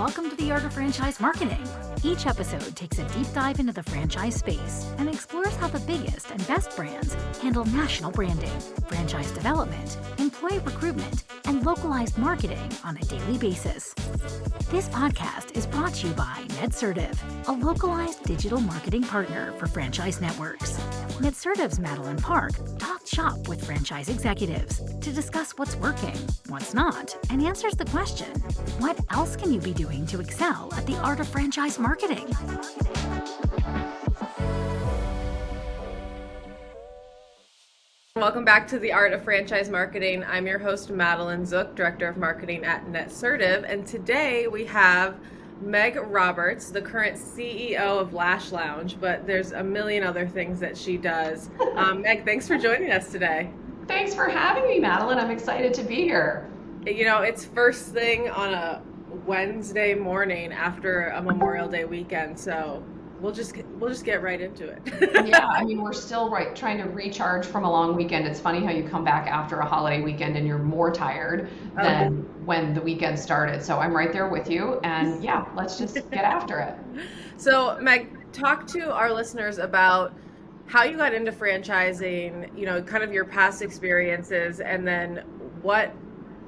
Welcome to the Art of Franchise Marketing. Each episode takes a deep dive into the franchise space and explores how the biggest and best brands handle national branding, franchise development, employee recruitment, and localized marketing on a daily basis. This podcast is brought to you by Netsertive, a localized digital marketing partner for franchise networks. Netsertive's Madeleine talked shop with franchise executives to discuss what's working, what's not, and answers the question, what else can you be doing to excel at the art of franchise marketing? Welcome back to the Art of Franchise Marketing. I'm your host, Madeleine Zook, Director of Marketing at Netsertive, and today we have Meg Roberts, the current CEO of Lash Lounge, but there's a million other things that she does. Meg, thanks for joining us today. Thanks for having me, Madeleine. I'm excited to be here. You know, it's first thing on a Wednesday morning after a Memorial Day weekend, so we'll just get right into it. Yeah, I mean, we're still trying to recharge from a long weekend. It's funny how you come back after a holiday weekend and you're more tired than when the weekend started. So I'm right there with you, and yeah, let's just get after it. So Meg, talk to our listeners about how you got into franchising, you know, kind of your past experiences, and then what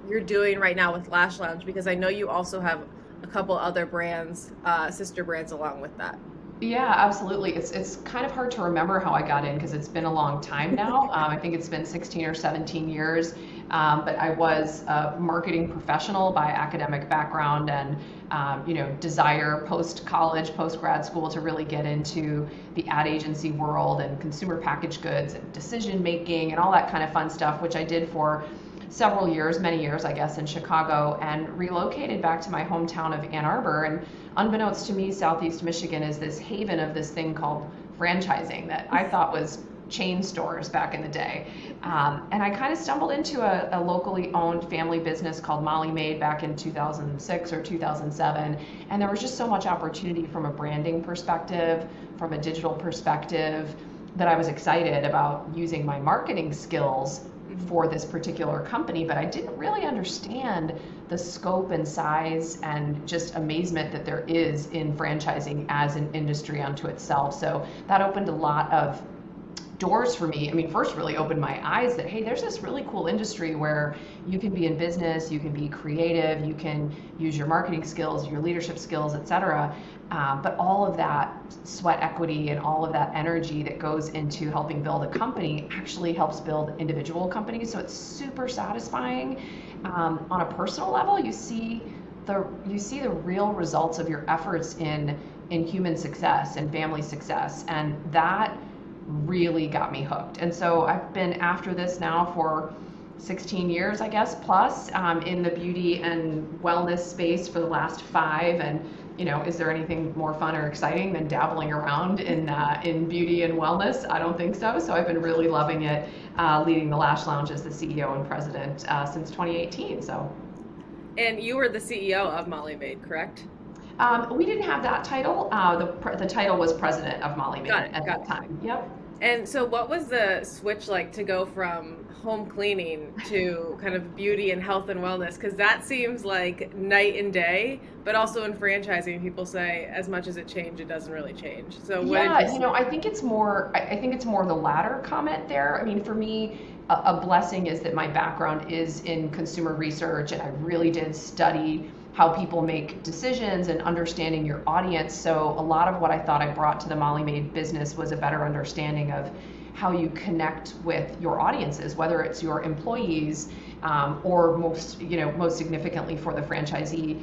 you're doing right now with Lash Lounge, because I know you also have a couple other brands, sister brands along with that. Yeah, absolutely. It's kind of hard to remember how I got in because it's been a long time now. I think it's been 16 or 17 years. But I was a marketing professional by academic background and, desire post-college, post-grad school to really get into the ad agency world and consumer packaged goods and decision making and all that kind of fun stuff, which I did for several years, many years, I guess, in Chicago, and relocated back to my hometown of Ann Arbor. And unbeknownst to me, Southeast Michigan is this haven of this thing called franchising that I thought was chain stores back in the day. And I kind of stumbled into a locally owned family business called Molly Maid back in 2006 or 2007. And there was just so much opportunity from a branding perspective, from a digital perspective, that I was excited about using my marketing skills for this particular company, but I didn't really understand the scope and size and just amazement that there is in franchising as an industry unto itself. So that opened a lot of doors for me. I mean, first really opened my eyes that, hey, there's this really cool industry where you can be in business, you can be creative, you can use your marketing skills, your leadership skills, etc. But all of that sweat equity and all of that energy that goes into helping build a company actually helps build individual companies. So it's super satisfying. On a personal level, you see the real results of your efforts in human success and family success, and that really got me hooked. And so I've been after this now for 16 years, I guess, plus in the beauty and wellness space for the last 5. And you know, is there anything more fun or exciting than dabbling around in beauty and wellness? I don't think so. So I've been really loving it, leading the Lash Lounge as the CEO and president since 2018. So. And you were the CEO of Molly Maid, correct? We didn't have that title. The title was president of Molly Maid at that time. Yep. And so what was the switch like to go from home cleaning to kind of beauty and health and wellness? Because that seems like night and day, but also in franchising, people say as much as it changed, it doesn't really change. So what I think it's more the latter comment there. I mean, for me, a blessing is that my background is in consumer research, and I really did study how people make decisions and understanding your audience. So a lot of what I thought I brought to the Molly Maid business was a better understanding of how you connect with your audiences, whether it's your employees or most significantly for the franchisee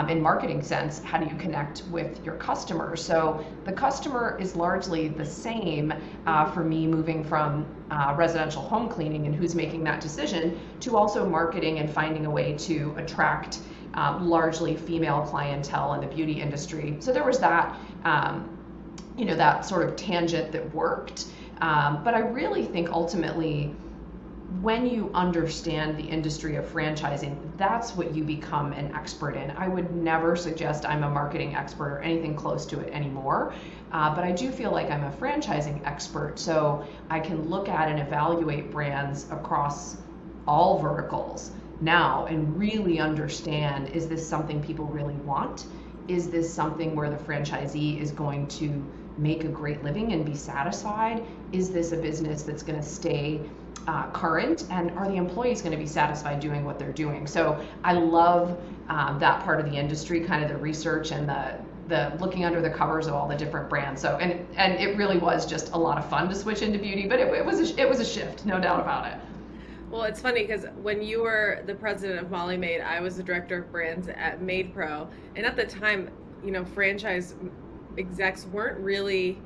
in marketing sense, how do you connect with your customers? So the customer is largely the same for me, moving from residential home cleaning and who's making that decision to also marketing and finding a way to attract largely female clientele in the beauty industry. So there was that, that sort of tangent that worked. But I really think ultimately, when you understand the industry of franchising, that's what you become an expert in. I would never suggest I'm a marketing expert or anything close to it anymore. But I do feel like I'm a franchising expert. So I can look at and evaluate brands across all verticals now and really understand, is this something people really want? Is this something where the franchisee is going to make a great living and be satisfied? Is this a business that's going to stay current, and are the employees going to be satisfied doing what they're doing? So I love that part of the industry, kind of the research and the looking under the covers of all the different brands. So and it really was just a lot of fun to switch into beauty, but it was a shift, no doubt about it. Well, it's funny because when you were the president of Molly Maid, I was the director of brands at Maid Pro, and at the time, franchise execs weren't really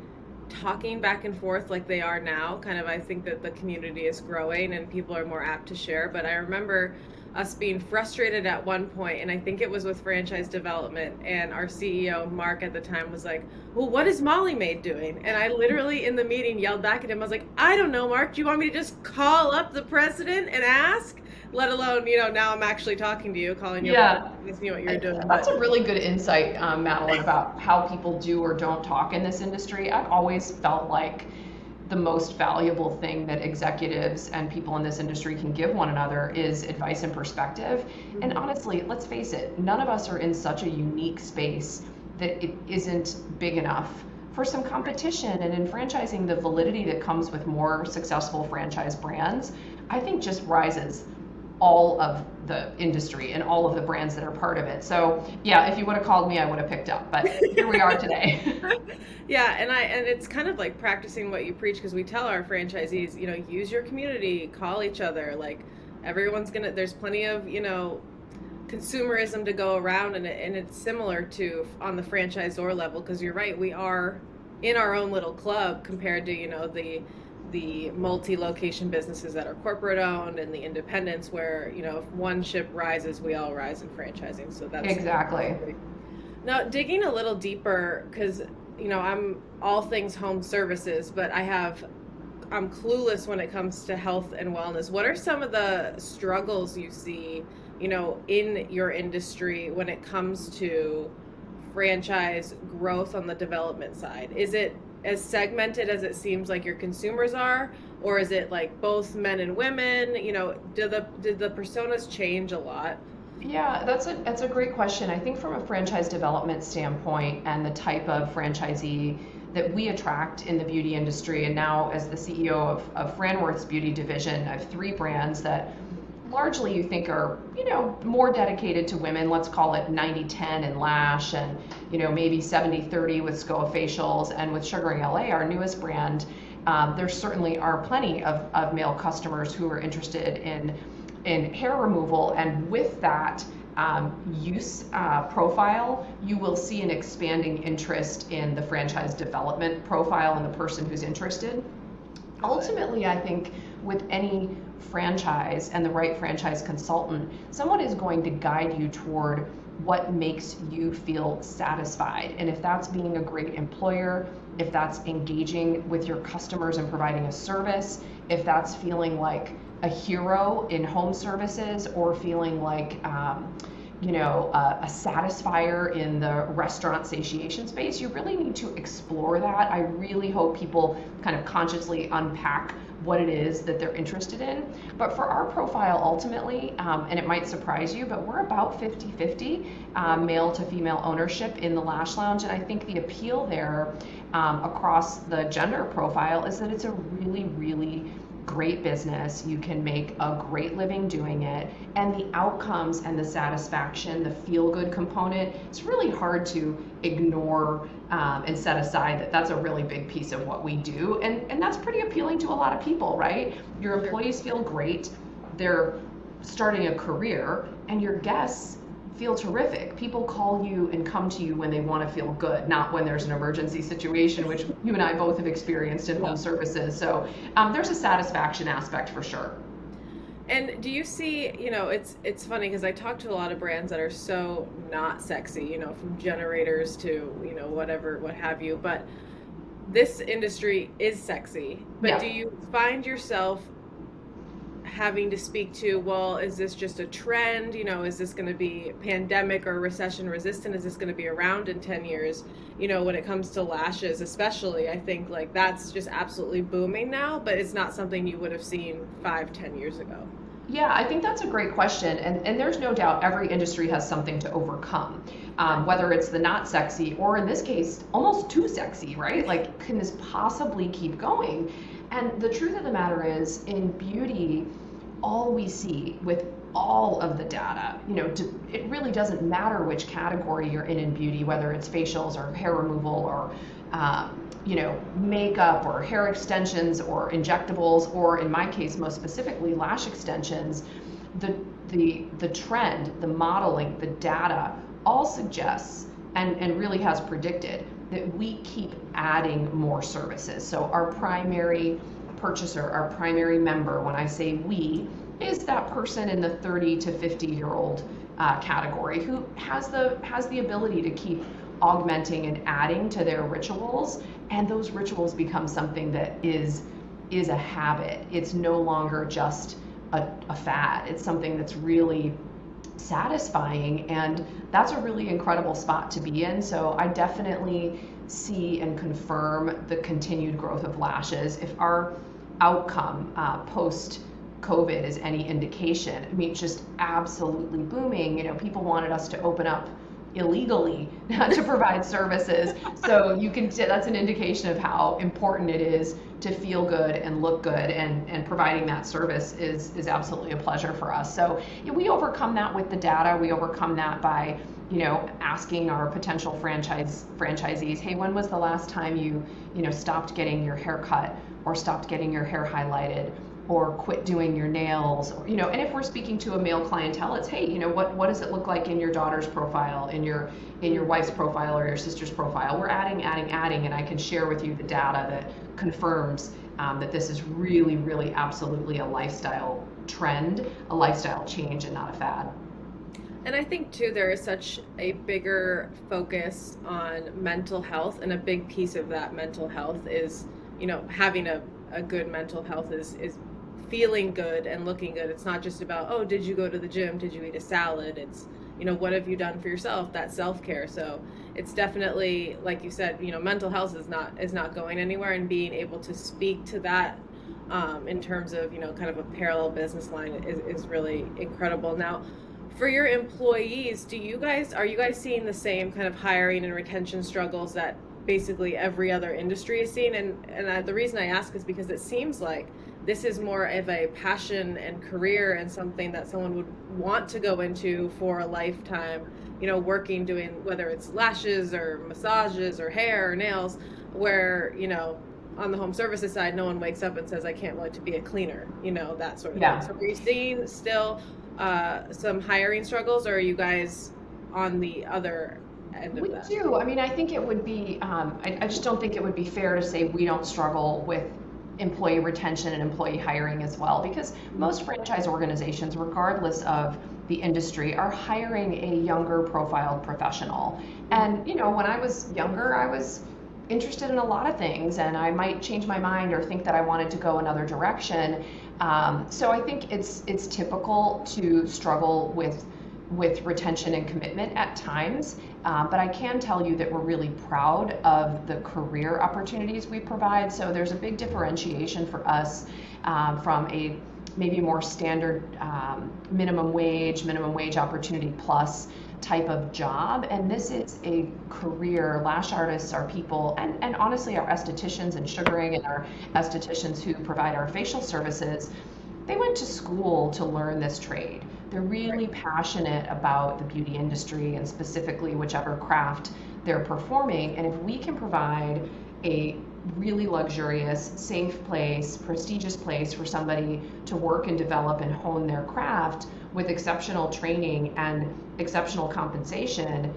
talking back and forth like they are now. Kind of, I think that the community is growing and people are more apt to share. But I remember us being frustrated at one point, and I think it was with franchise development, and our CEO Mark at the time was like, well, what is Molly Maid doing? And I literally in the meeting yelled back at him. I was like, I don't know, Mark, do you want me to just call up the president and ask? Let alone, now I'm actually talking to you, calling you up, asking you what you're doing. That's a really good insight, Madeleine, about how people do or don't talk in this industry. I've always felt like the most valuable thing that executives and people in this industry can give one another is advice and perspective. Mm-hmm. And honestly, let's face it, none of us are in such a unique space that it isn't big enough for some competition. And in franchising, the validity that comes with more successful franchise brands, I think just rises all of the industry and all of the brands that are part of it. So yeah, if you would have called me, I would have picked up, but here we are today. Yeah, and it's kind of like practicing what you preach, because we tell our franchisees, use your community, call each other, like everyone's there's plenty of, consumerism to go around, and it's similar to on the franchisor level, because you're right, we are in our own little club compared to, the multi-location businesses that are corporate owned and the independents where, if one ship rises, we all rise in franchising. So that's exactly. Now, digging a little deeper, because, I'm all things home services, but I'm clueless when it comes to health and wellness. What are some of the struggles you see, in your industry when it comes to franchise growth on the development side? Is it as segmented as it seems like your consumers are, or is it like both men and women? Did the personas change a lot? Yeah, that's a great question. I think from a franchise development standpoint and the type of franchisee that we attract in the beauty industry, and now as the CEO of Franworth's beauty division, I have 3 brands that largely you think are, more dedicated to women. Let's call it 90-10 in Lash, and, maybe 70-30 with SCOA facials, and with Sugaring LA, our newest brand, there certainly are plenty of male customers who are interested in hair removal. And with that use profile, you will see an expanding interest in the franchise development profile and the person who's interested. Ultimately, I think with any franchise and the right franchise consultant, someone is going to guide you toward what makes you feel satisfied. And if that's being a great employer, if that's engaging with your customers and providing a service, if that's feeling like a hero in home services, or feeling like a satisfier in the restaurant satiation space, you really need to explore that. I really hope people kind of consciously unpack what it is that they're interested in. But for our profile, ultimately, and it might surprise you, but we're about 50-50 male to female ownership in the Lash Lounge. And I think the appeal there across the gender profile is that it's a really, really great business. You can make a great living doing it, and the outcomes and the satisfaction, the feel-good component, it's really hard to ignore and set aside that's a really big piece of what we do, and that's pretty appealing to a lot of people, right? Your employees feel great, they're starting a career, and your guests feel terrific. People call you and come to you when they want to feel good, not when there's an emergency situation, which you and I both have experienced in home services. So there's a satisfaction aspect for sure. And do you see, it's funny because I talk to a lot of brands that are so not sexy, from generators to, whatever, what have you, but this industry is sexy. But do you find yourself having to speak to, well, is this just a trend? Is this going to be pandemic or recession resistant? Is this going to be around in 10 years? When it comes to lashes, especially, I think like that's just absolutely booming now, but it's not something you would have seen 5-10 years ago. Yeah, I think that's a great question. And there's no doubt every industry has something to overcome, whether it's the not sexy or in this case, almost too sexy, right? Like, can this possibly keep going? And the truth of the matter is, in beauty, all we see with all of the data, it really doesn't matter which category you're in beauty, whether it's facials or hair removal or makeup or hair extensions or injectables, or in my case, most specifically, lash extensions. The trend, the modeling, the data all suggests and really has predicted that we keep adding more services. So our primary purchaser, our primary member, when I say we, is that person in the 30 to 50-year-old category who has the ability to keep augmenting and adding to their rituals, and those rituals become something that is a habit. It's no longer just a fad. It's something that's really satisfying, and that's a really incredible spot to be in. So I definitely see and confirm the continued growth of lashes. If our outcome post COVID is any indication, I mean, it's just absolutely booming. People wanted us to open up illegally to provide services. So that's an indication of how important it is to feel good and look good, and providing that service is absolutely a pleasure for us. So we overcome that with the data. We overcome that by asking our potential franchisees, hey, when was the last time you stopped getting your hair cut, or stopped getting your hair highlighted, or quit doing your nails, and if we're speaking to a male clientele, it's, hey, what does it look like in your daughter's profile, in your wife's profile, or your sister's profile? We're adding, and I can share with you the data that confirms that this is really, really absolutely a lifestyle trend, a lifestyle change, and not a fad. And I think too, there is such a bigger focus on mental health, and a big piece of that mental health is, having a good mental health is feeling good and looking good. It's not just about, oh, did you go to the gym? Did you eat a salad? It's, what have you done for yourself? That self-care. So it's definitely, like you said, mental health is not going anywhere, and being able to speak to that in terms of, kind of a parallel business line is really incredible. Now, for your employees, are you guys seeing the same kind of hiring and retention struggles that basically every other industry is seeing? And the reason I ask is because it seems like this is more of a passion and career, and something that someone would want to go into for a lifetime, working, doing, whether it's lashes or massages or hair or nails, where, on the home services side, no one wakes up and says, I can't wait to be a cleaner, that sort of thing. So are you seeing still some hiring struggles, or are you guys on the other end of that? We do. I mean, I think it would be, I just don't think it would be fair to say we don't struggle with employee retention and employee hiring as well, because most franchise organizations, regardless of the industry, are hiring a younger profiled professional. And, when I was younger, I was interested in a lot of things, and I might change my mind or think that I wanted to go another direction. So I think it's typical to struggle with retention and commitment at times, but I can tell you that we're really proud of the career opportunities we provide. So there's a big differentiation for us from a maybe more standard minimum wage opportunity plus type of job, and this is a career. Lash artists are people, and honestly, our estheticians and sugaring, and our estheticians who provide our facial services, they went to school to learn this trade. They're really passionate about the beauty industry, and specifically whichever craft they're performing. And if we can provide a really luxurious, safe place, prestigious place for somebody to work and develop and hone their craft with exceptional training and exceptional compensation,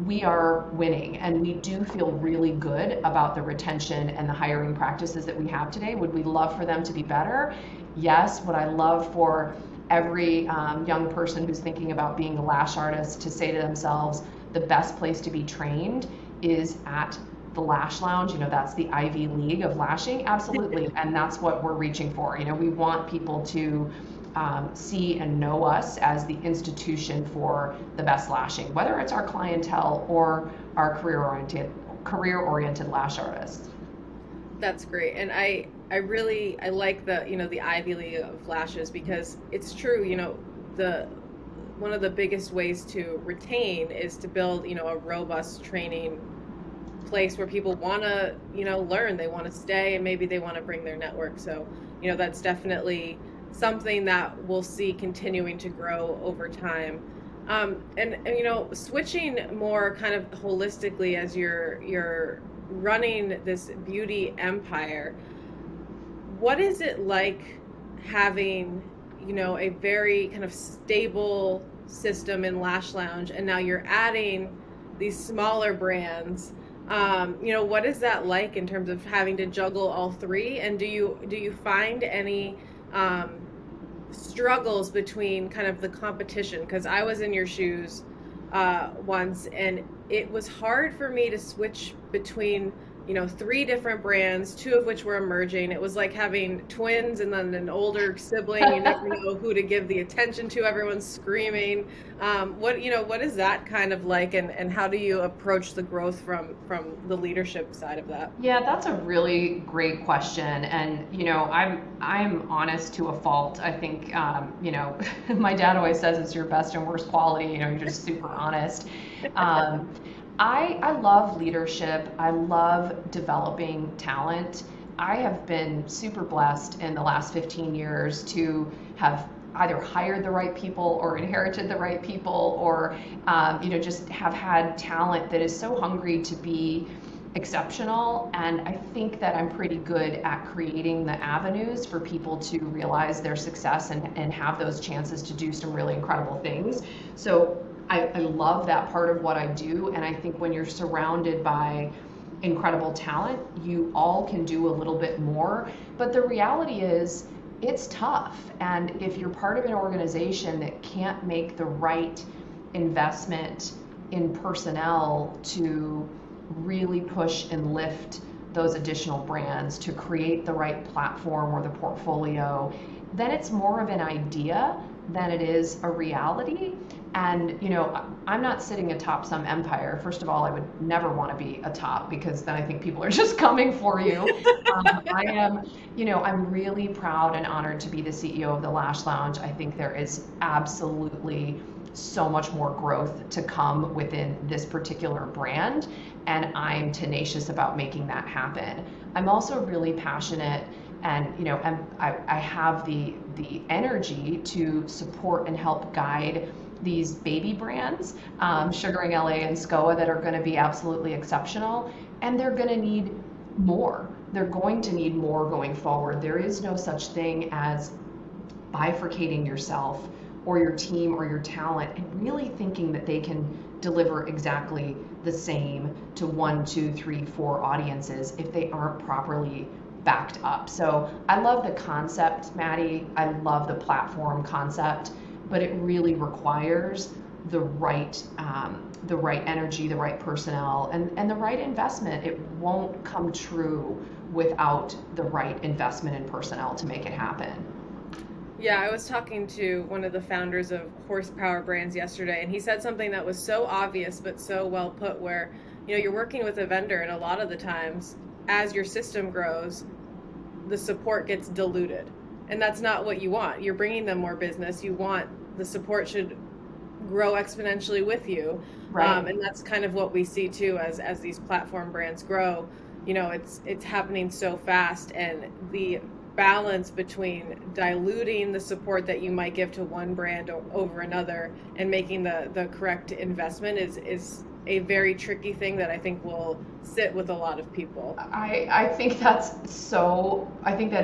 we are winning. And we do feel really good about the retention and the hiring practices that we have today. Would we love for them to be better? Yes. Would I love for every young person who's thinking about being a lash artist to say to themselves, the best place to be trained is at the Lash Lounge? That's the Ivy League of lashing. Absolutely. And that's what we're reaching for. We want people to see and know us as the institution for the best lashing, whether it's our clientele or our career-oriented lash artists. That's great. And I like the, the Ivy League of lashes, because it's true, the one of the biggest ways to retain is to build, a robust training place where people want to, learn, they want to stay, and maybe they want to bring their network. So, that's definitely something that we'll see continuing to grow over time. And switching more kind of holistically, as you're running this beauty empire, what is it like having, a very kind of stable system in Lash Lounge, and now you're adding these smaller brands? What is that like in terms of having to juggle all three? And do you find any struggles between kind of the competition? Because I was in your shoes once, and it was hard for me to switch between, three different brands, two of which were emerging. It was like having twins and then an older sibling. You never know who to give the attention to. Everyone's screaming. What is that kind of like, and how do you approach the growth from the leadership side of that? Yeah, that's a really great question. And, I'm honest to a fault. I think, my dad always says it's your best and worst quality. You're just super honest. I love leadership. I love developing talent. I have been super blessed in the last 15 years to have either hired the right people or inherited the right people, or, just have had talent that is so hungry to be exceptional. And I think that I'm pretty good at creating the avenues for people to realize their success and have those chances to do some really incredible things. So I love that part of what I do, and I think when you're surrounded by incredible talent, you all can do a little bit more. But the reality is, it's tough. And if you're part of an organization that can't make the right investment in personnel to really push and lift those additional brands, to create the right platform or the portfolio, then it's more of an idea than it is a reality. And, I'm not sitting atop some empire. First of all, I would never want to be atop, because then I think people are just coming for you. I am, I'm really proud and honored to be the CEO of the Lash Lounge. I think there is absolutely so much more growth to come within this particular brand, and I'm tenacious about making that happen. I'm also really passionate, and I have the energy to support and help guide these baby brands, Sugaring LA and SCOA, that are going to be absolutely exceptional, and they're going to need more. They're going to need more going forward. There is no such thing as bifurcating yourself or your team or your talent and really thinking that they can deliver exactly the same to 1, 2, 3, 4 audiences if they aren't properly backed up. So I love the concept, Maddie. I love the platform concept, but it really requires the right energy, the right personnel, and the right investment. It won't come true without the right investment in personnel to make it happen. Yeah, I was talking to one of the founders of Horsepower Brands yesterday, and he said something that was so obvious but so well put, where, you're working with a vendor, and a lot of the times, as your system grows, the support gets diluted. And that's not what you want. You're bringing them more business. You want the support should grow exponentially with you. Right. And that's kind of what we see too, as these platform brands grow. It's happening so fast, and the balance between diluting the support that you might give to one brand over another and making the correct investment is a very tricky thing that I think will sit with a lot of people. I think that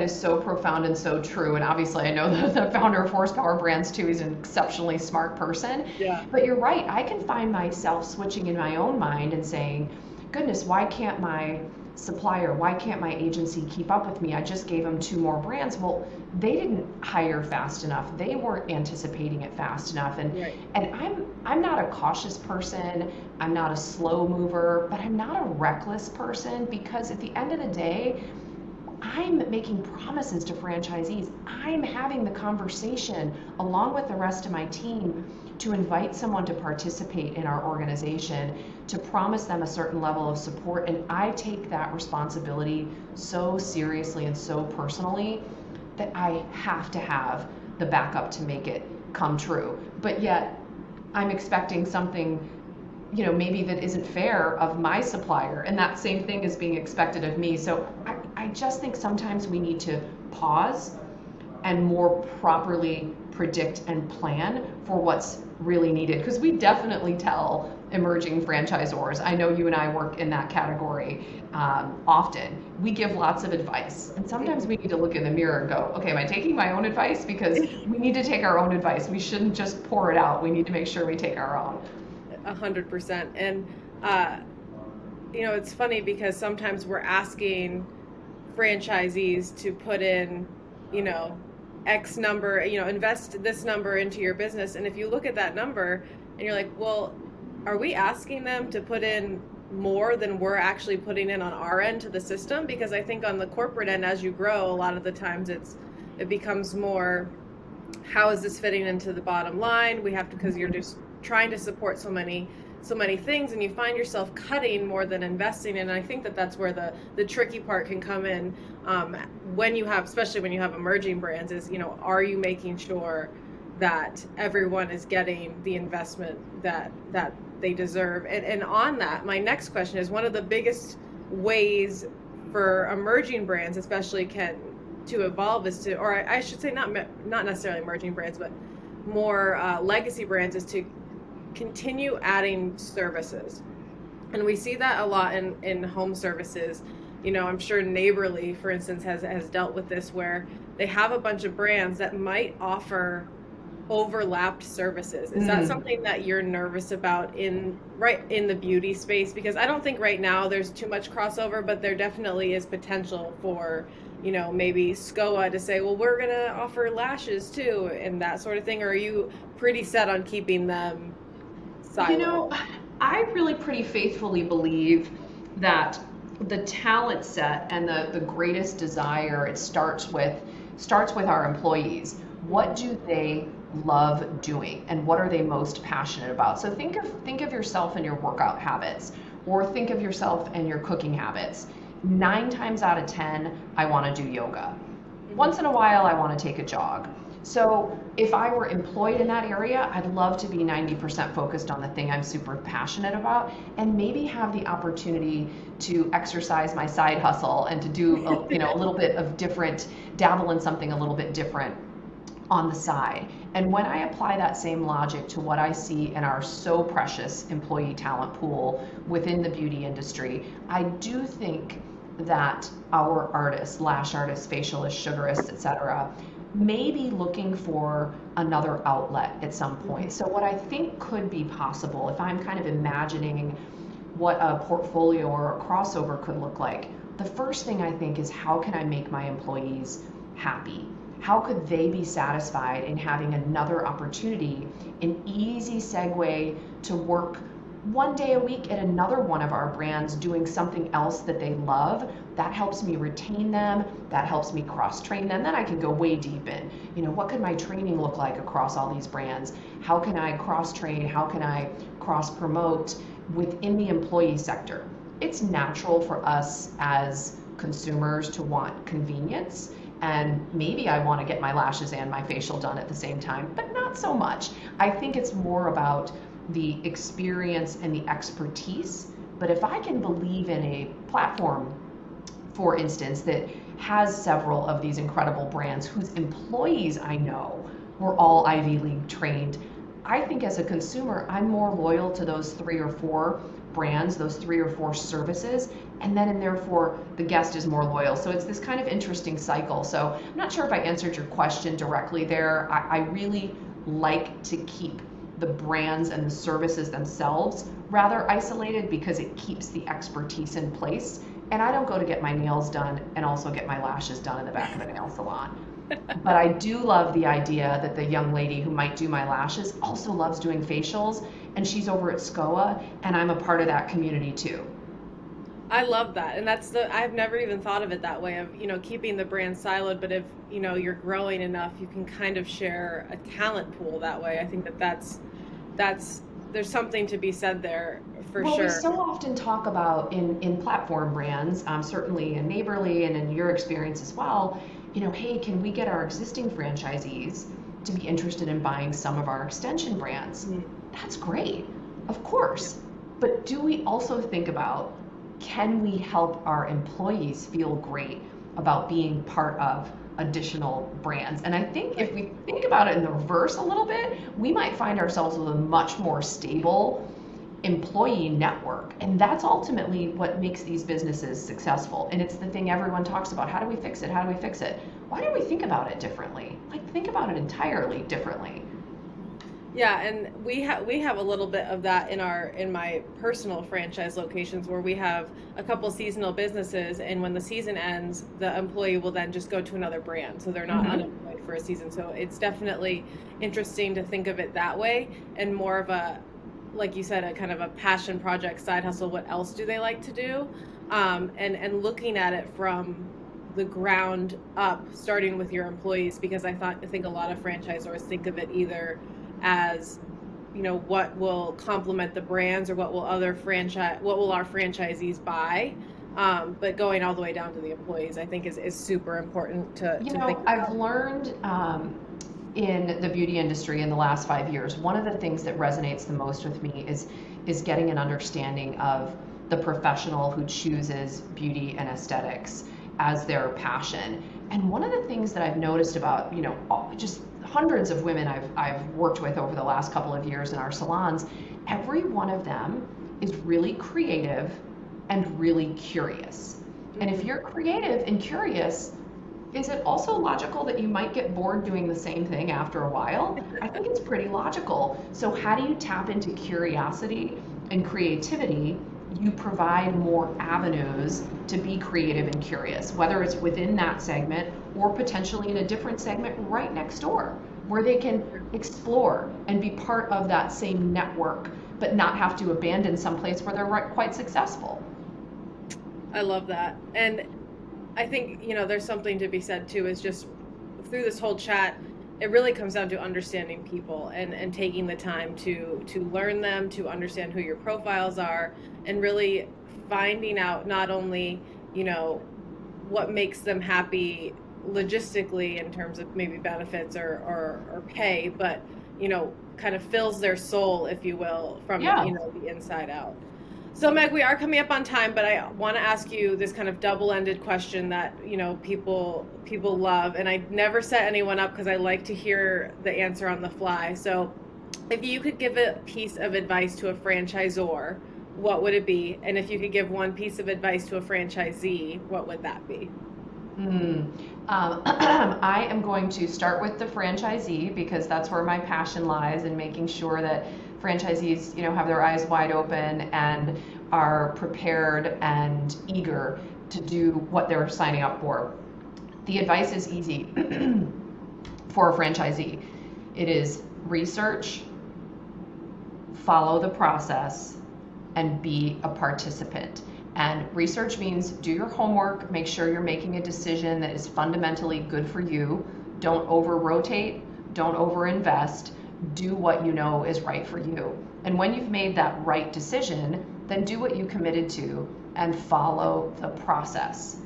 is so profound and so true. And obviously I know the founder of Horsepower Brands too. He's an exceptionally smart person. Yeah. But you're right. I can find myself switching in my own mind and saying, goodness, why can't my supplier, why can't my agency keep up with me? I just gave them 2 more brands. Well, they didn't hire fast enough. They weren't anticipating it fast enough. And Right. and I'm not a cautious person. I'm not a slow mover, but I'm not a reckless person, because at the end of the day, I'm making promises to franchisees. I'm having the conversation along with the rest of my team to invite someone to participate in our organization, to promise them a certain level of support. And I take that responsibility so seriously and so personally that I have to have the backup to make it come true. But yet I'm expecting something, maybe that isn't fair of my supplier, and that same thing is being expected of me. So I just think sometimes we need to pause and more properly predict and plan for what's really needed, because we definitely tell emerging franchisors, I know you and I work in that category often, we give lots of advice, and sometimes we need to look in the mirror and go, okay, am I taking my own advice? Because we need to take our own advice. We shouldn't just pour it out. We need to make sure we take our own. 100%. And it's funny because sometimes we're asking franchisees to put in, X number, invest this number into your business. And if you look at that number and you're like, well, are we asking them to put in more than we're actually putting in on our end to the system? Because I think on the corporate end, as you grow, a lot of the times it becomes more, how is this fitting into the bottom line? We have to, because you're just trying to support so many things, and you find yourself cutting more than investing. And I think that's where the tricky part can come in, especially when you have emerging brands, is, are you making sure that everyone is getting the investment that they deserve? And on that, my next question is, one of the biggest ways for emerging brands, especially to evolve, is to, or I should say not necessarily emerging brands, but more legacy brands, is to continue adding services. And we see that a lot in home services. I'm sure Neighborly, for instance, has dealt with this, where they have a bunch of brands that might offer overlapped services. Is that something that you're nervous about in the beauty space? Because I don't think right now there's too much crossover, but there definitely is potential for, maybe SCOA to say, well, we're gonna offer lashes too, and that sort of thing. Or are you pretty set on keeping them siloed? I really pretty faithfully believe that the talent set and the greatest desire, it starts with our employees. What do they love doing, and what are they most passionate about? So think of yourself and your workout habits, or think of yourself and your cooking habits. 9 times out of 10, I want to do yoga. Once in a while, I want to take a jog. So if I were employed in that area, I'd love to be 90% focused on the thing I'm super passionate about, and maybe have the opportunity to exercise my side hustle and to do a little bit of different, dabble in something a little bit different on the side. And when I apply that same logic to what I see in our so precious employee talent pool within the beauty industry, I do think that our artists, lash artists, facialists, sugarists, etc., may be looking for another outlet at some point. So what I think could be possible, if I'm kind of imagining what a portfolio or a crossover could look like, the first thing I think is, how can I make my employees happy? How could they be satisfied in having another opportunity, an easy segue to work one day a week at another one of our brands doing something else that they love? That helps me retain them, that helps me cross-train them. Then I can go way deep in, what could my training look like across all these brands? How can I cross-train? How can I cross-promote within the employee sector? It's natural for us as consumers to want convenience, and maybe I want to get my lashes and my facial done at the same time, but not so much. I think it's more about the experience and the expertise. But if I can believe in a platform, for instance, that has several of these incredible brands whose employees I know were all Ivy League trained, I think as a consumer, I'm more loyal to those 3 or 4 brands, those 3 or 4 services, and therefore the guest is more loyal. So it's this kind of interesting cycle. So I'm not sure if I answered your question directly there. I really like to keep the brands and the services themselves rather isolated, because it keeps the expertise in place. And I don't go to get my nails done and also get my lashes done in the back of a nail salon. But I do love the idea that the young lady who might do my lashes also loves doing facials, and she's over at SCOA, and I'm a part of that community too. I love that. And I've never even thought of it that way, of, keeping the brand siloed, but if, you're growing enough, you can kind of share a talent pool that way. I think that's there's something to be said there for Well, we sure. so often talk about in platform brands, certainly in Neighborly and in your experience as well, hey, can we get our existing franchisees to be interested in buying some of our extension brands? That's great, of course. But do we also think about, can we help our employees feel great about being part of additional brands? And I think if we think about it in the reverse a little bit, we might find ourselves with a much more stable employee network. And that's ultimately what makes these businesses successful. And it's the thing everyone talks about. How do we fix it? How do we fix it? Why don't we think about it differently? Like, think about it entirely differently. Yeah, and we have a little bit of that in my personal franchise locations, where we have a couple seasonal businesses, and when the season ends, the employee will then just go to another brand, so they're not unemployed for a season. So it's definitely interesting to think of it that way, and more of a, like you said, a kind of a passion project, side hustle. What else do they like to do? And looking at it from the ground up, starting with your employees, because I think a lot of franchisors think of it either as, what will complement the brands, or what will our franchisees buy, but going all the way down to the employees, I think is super important to think about. I've learned in the beauty industry in the last 5 years, one of the things that resonates the most with me is getting an understanding of the professional who chooses beauty and aesthetics as their passion. And one of the things that I've noticed about, just hundreds of women I've worked with over the last couple of years in our salons, every one of them is really creative and really curious. And if you're creative and curious, is it also logical that you might get bored doing the same thing after a while? I think it's pretty logical. So how do you tap into curiosity and creativity? You provide more avenues to be creative and curious, whether it's within that segment or potentially in a different segment right next door, where they can explore and be part of that same network, but not have to abandon some place where they're quite successful. I love that. And I think, there's something to be said too, is just through this whole chat, it really comes down to understanding people and taking the time to learn them, to understand who your profiles are, and really finding out not only, what makes them happy logistically in terms of maybe benefits or pay, but, kind of fills their soul, if you will, from, the inside out. So Meg, we are coming up on time, but I want to ask you this kind of double-ended question that, people love, and I never set anyone up because I like to hear the answer on the fly. So if you could give a piece of advice to a franchisor, what would it be? And if you could give one piece of advice to a franchisee, what would that be? I am going to start with the franchisee, because that's where my passion lies, in making sure that franchisees, have their eyes wide open and are prepared and eager to do what they're signing up for. The advice is easy for a franchisee. It is research, follow the process, and be a participant. And research means do your homework, make sure you're making a decision that is fundamentally good for you. Don't over-rotate, don't over-invest. Do what you know is right for you. And when you've made that right decision, then do what you committed to and follow the process.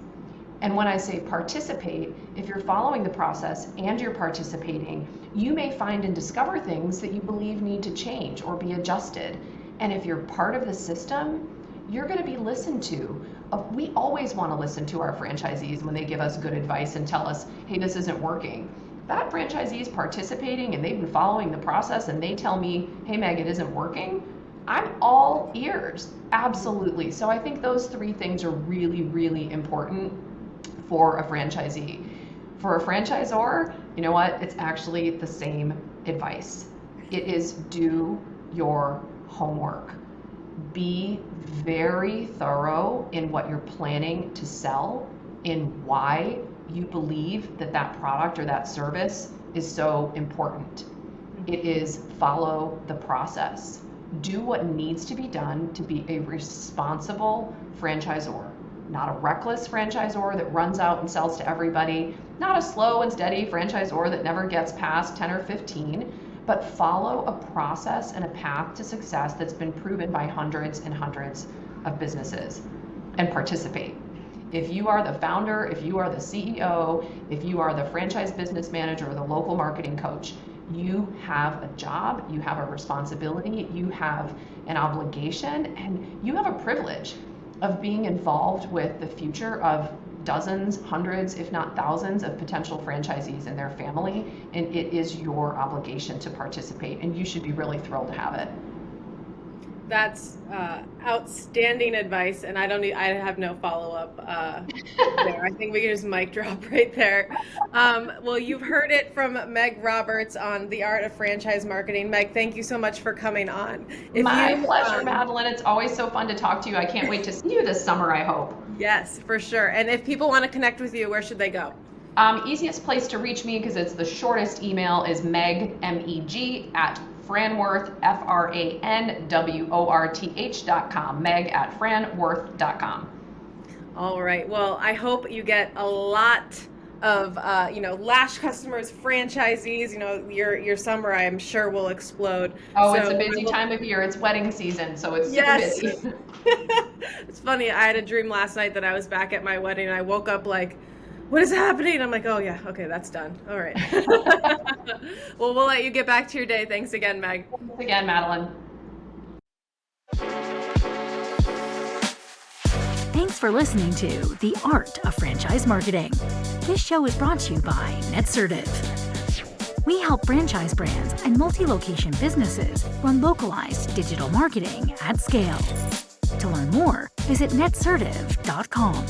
And when I say participate, if you're following the process and you're participating, you may find and discover things that you believe need to change or be adjusted. And if you're part of the system, you're going to be listened to. We always want to listen to our franchisees when they give us good advice and tell us, hey, this isn't working. That franchisee is participating and they've been following the process and they tell me, hey, Meg, it isn't working, I'm all ears. Absolutely. So I think those three things are really, really important for a franchisee. For a franchisor, you know what? It's actually the same advice. It is do your homework. Be very thorough in what you're planning to sell, in why you believe that that product or that service is so important. It is follow the process. Do what needs to be done to be a responsible franchisor, not a reckless franchisor that runs out and sells to everybody, not a slow and steady franchisor that never gets past 10 or 15, but follow a process and a path to success that's been proven by hundreds and hundreds of businesses and participate. If you are the founder, if you are the CEO, if you are the franchise business manager or the local marketing coach, you have a job, you have a responsibility, you have an obligation, and you have a privilege of being involved with the future of dozens, hundreds, if not thousands of potential franchisees and their family, and it is your obligation to participate, and you should be really thrilled to have it. That's outstanding advice, and I have no follow-up there. I think we can just mic drop right there. Well, you've heard it from Meg Roberts on The Art of Franchise Marketing. Meg, thank you so much for coming on. My pleasure, Madeleine. It's always so fun to talk to you. I can't wait to see you this summer, I hope. Yes, for sure. And if people want to connect with you, where should they go? Easiest place to reach me, because it's the shortest email, is Meg, M-E-G, at Franworth, FRANWORTH.com. Meg at franworth.com. All right. Well, I hope you get a lot of Lash customers, franchisees. Your summer, I'm sure, will explode. Oh, so it's a busy time of year. It's wedding season, so it's super busy. It's funny. I had a dream last night that I was back at my wedding, and I woke up like, what is happening? I'm like, oh yeah, okay, that's done. All right. Well, we'll let you get back to your day. Thanks again, Meg. Thanks again, Madeleine. Thanks for listening to The Art of Franchise Marketing. This show is brought to you by Netsertive. We help franchise brands and multi-location businesses run localized digital marketing at scale. To learn more, visit netsertive.com.